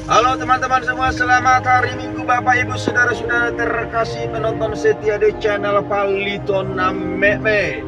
Halo teman-teman semua, selamat hari Minggu Bapak Ibu Saudara-saudara terkasih penonton setia di channel Palito Nameme.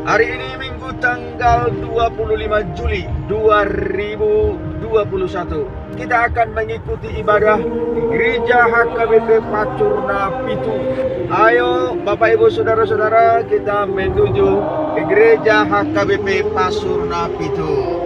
Hari ini Minggu tanggal 25 Juli 2021. Kita akan mengikuti ibadah di Gereja HKBP Pacurna Pitu. Ayo Bapak Ibu Saudara-saudara, kita menuju ke Gereja HKBP Pacurna Pitu.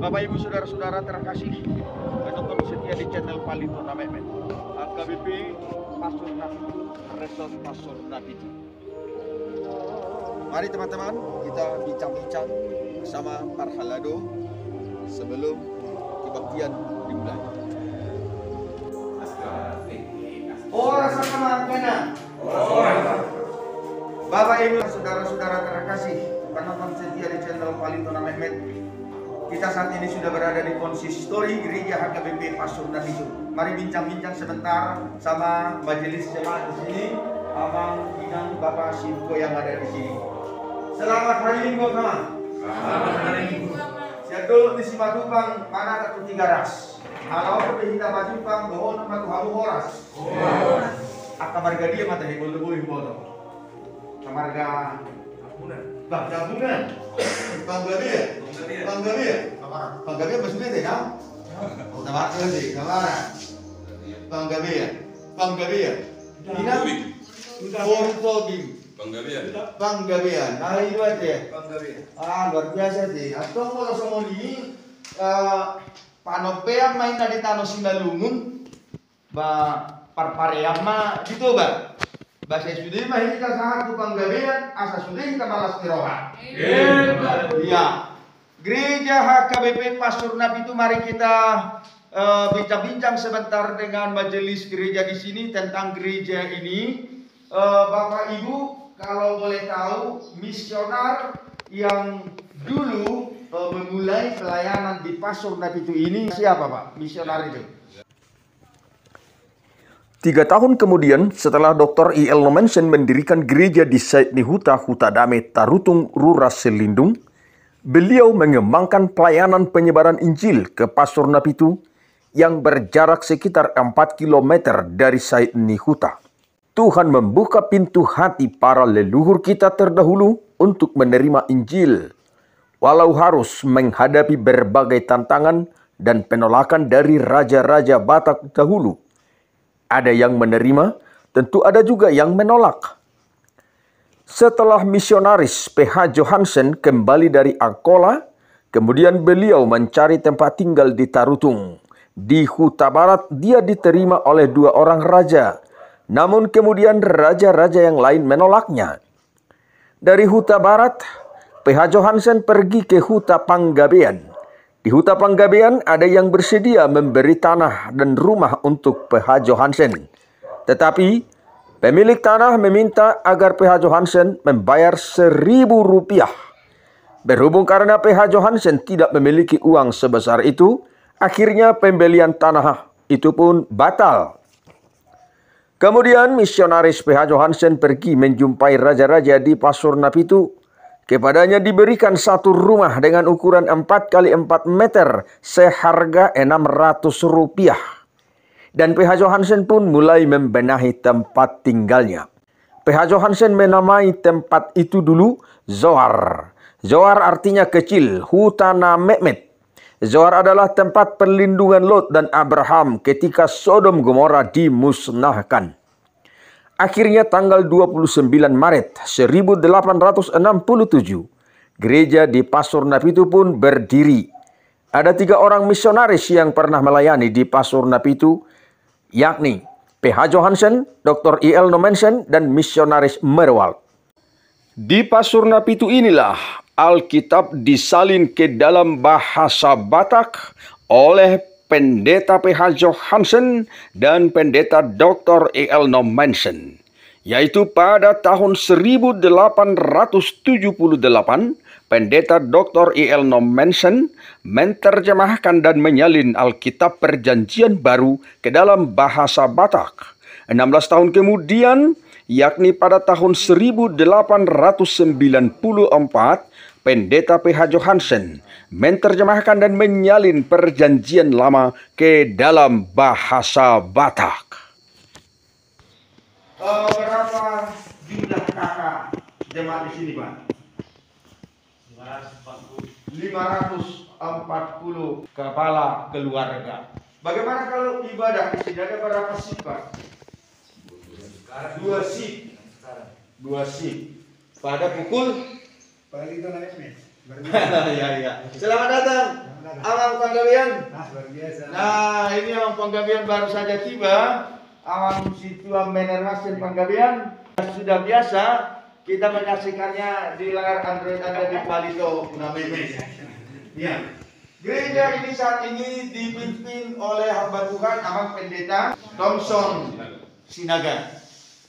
Bapak Ibu Saudara-saudara terkasih penonton setia di channel Palito Nameme, HKBP Pacurna Pitu, Resort Pacurna Pitu. Mari teman-teman kita bincang-bincang bersama Parhalado sebelum kebaktian dimulai. Rasa kemangkana. Bapak Ibu Saudara-saudara terkasih penonton setia di channel Palito Nameme, kita saat ini sudah berada di konsistori Gereja HKBP Pacurna Pitu. Mari bincang-bincang sebentar sama majelis jemaat di sini, Abang Inang Bapak Sinko yang ada di sini. Selamat hari Minggu, teman. Selamat hari Minggu. Siap dulu di Simatupang mana satu tiga ras. Kalau kita Majupang dohon matu habu horas. Akamarga dia mata hibul debu hibono. Kamarga gabungan. Panggabia maksudnya deh, kan? Nama sih, kamar. Panggabia. Inang Portogim. Panggabia. Nah itu aja. Luar biasa sih. Atau kalau semua ini panopea main di tanah Singalungun, parpareama gitu, Mbak. Bahasa sudah mah ini kita sangat Panggabia, asa sudah kita malas tiroha. Iya. Gereja HKBP Pacurna Pitu, mari kita bincang-bincang sebentar dengan majelis gereja di sini tentang gereja ini. Bapak Ibu, kalau boleh tahu, misionar yang dulu memulai pelayanan di Pacurna Pitu ini siapa, Pak? Misionar itu? 3 tahun kemudian, setelah Dr. I.L. Nomensen mendirikan gereja di Said Nihuta, Huta Dame, Tarutung, Rura Selindung, beliau mengembangkan pelayanan penyebaran Injil ke Pacurna Pitu yang berjarak sekitar 4 km dari Said Nihuta. Tuhan membuka pintu hati para leluhur kita terdahulu untuk menerima Injil, walau harus menghadapi berbagai tantangan dan penolakan dari raja-raja Batak dahulu. Ada yang menerima, tentu ada juga yang menolak. Setelah misionaris PH Johansen kembali dari Angola, kemudian beliau mencari tempat tinggal di Tarutung. Di Huta Barat dia diterima oleh 2 orang raja, namun kemudian raja-raja yang lain menolaknya. Dari Huta Barat, PH Johansen pergi ke Huta Panggabean. Di Huta Panggabean ada yang bersedia memberi tanah dan rumah untuk PH Johansen. Tetapi pemilik tanah meminta agar PH Johansen membayar Rp1.000. Berhubung karena PH Johansen tidak memiliki uang sebesar itu, akhirnya pembelian tanah itu pun batal. Kemudian misionaris PH Johansen pergi menjumpai raja-raja di Pacurna Pitu. Kepadanya diberikan 1 rumah dengan ukuran 4 kali 4 meter seharga Rp600. Dan PH Johansen pun mulai membenahi tempat tinggalnya. PH Johansen menamai tempat itu dulu Zoar. Zoar artinya kecil, Hutana Mehmet. Zoar adalah tempat perlindungan Lot dan Abraham ketika Sodom Gomora dimusnahkan. Akhirnya tanggal 29 Maret 1867, gereja di Pacurna Pitu pun berdiri. Ada 3 orang misionaris yang pernah melayani di Pacurna Pitu, yakni PH Johansen, Dr. I.L. Nomensen, dan misionaris Merwald. Di Pacurna Pitu inilah Alkitab disalin ke dalam bahasa Batak oleh Pendeta PH Johansen dan Pendeta Dr. E.L. Nommensen, yaitu pada tahun 1878, Pendeta Dr. E.L. Nommensen menerjemahkan dan menyalin Alkitab Perjanjian Baru ke dalam bahasa Batak. 16 tahun kemudian, yakni pada tahun 1894, Pendeta PH Johansen menerjemahkan dan menyalin Perjanjian Lama ke dalam bahasa Batak. Berapa jumlah kakak jemaat di sini, Pak? 540 kepala keluarga. Bagaimana kalau ibadah di sini ada berapa sip, Pak? 2 sip. 2 sip. Pada pukul Palito na mes. ya. Selamat datang, Amang Panggabean. Luar biasa. Nah, ini Amang Panggabean baru saja tiba. Amang Situa Menermasen Panggabean. Sudah biasa kita menyaksikannya di layar Android Anda di Palito Namemes. Ya. Gereja ini saat ini dipimpin oleh hamba Tuhan Amang Pendeta Thompson Sinaga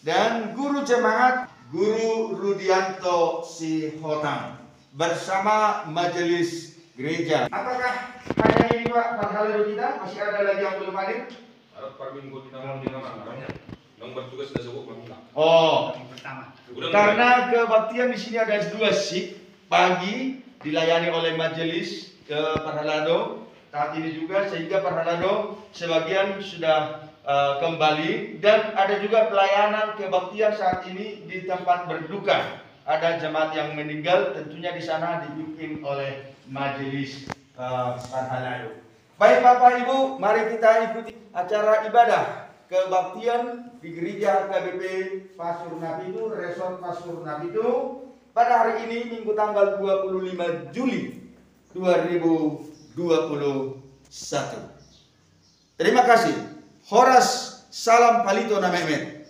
dan guru jemaat Guru Rudianto Sihotang bersama majelis gereja. Apakah hanya ini, Pak, parhalero kita? Masih ada lagi yang belum hadir? Oh, karena kebaktian di sini ada 2 shift. Pagi dilayani oleh majelis ke Parhalado. Saat ini juga sehingga Parhalado sebagian sudah kembali, dan ada juga pelayanan kebaktian saat ini di tempat berduka. Ada jemaat yang meninggal, tentunya di sana dipimpin oleh majelis Parhalado. Baik Bapak Ibu, mari kita ikuti acara ibadah kebaktian di Gereja KBP Pasur Napitu, Resort Pasur Napitu pada hari ini Minggu tanggal 25 Juli 2021. Terima kasih. Horas, salam Palito Namemet.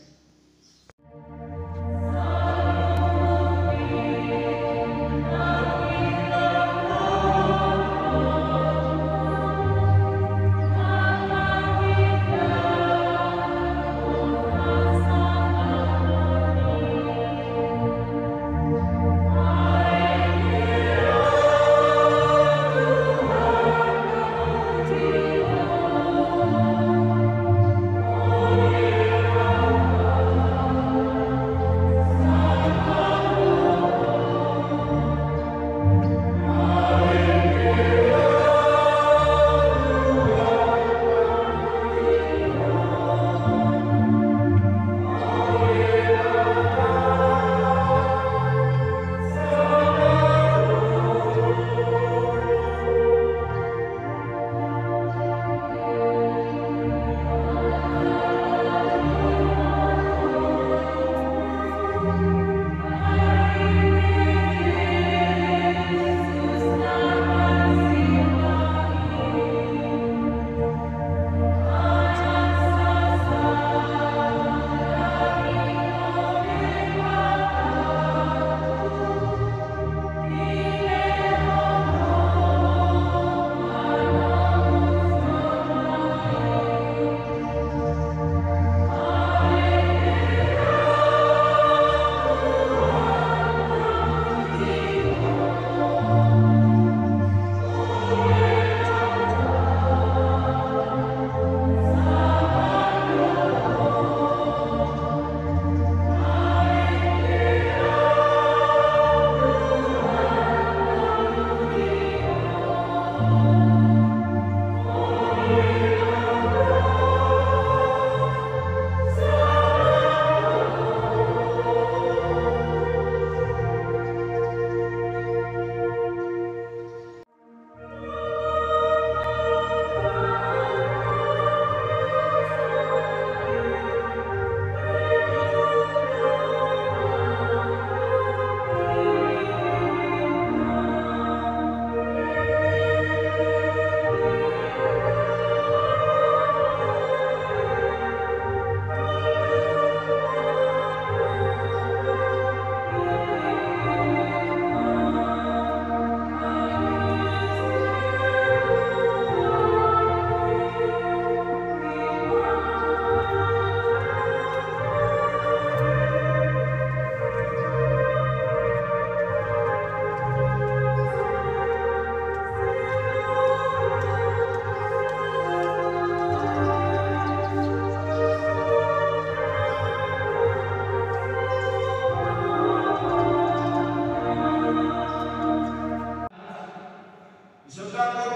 Saudara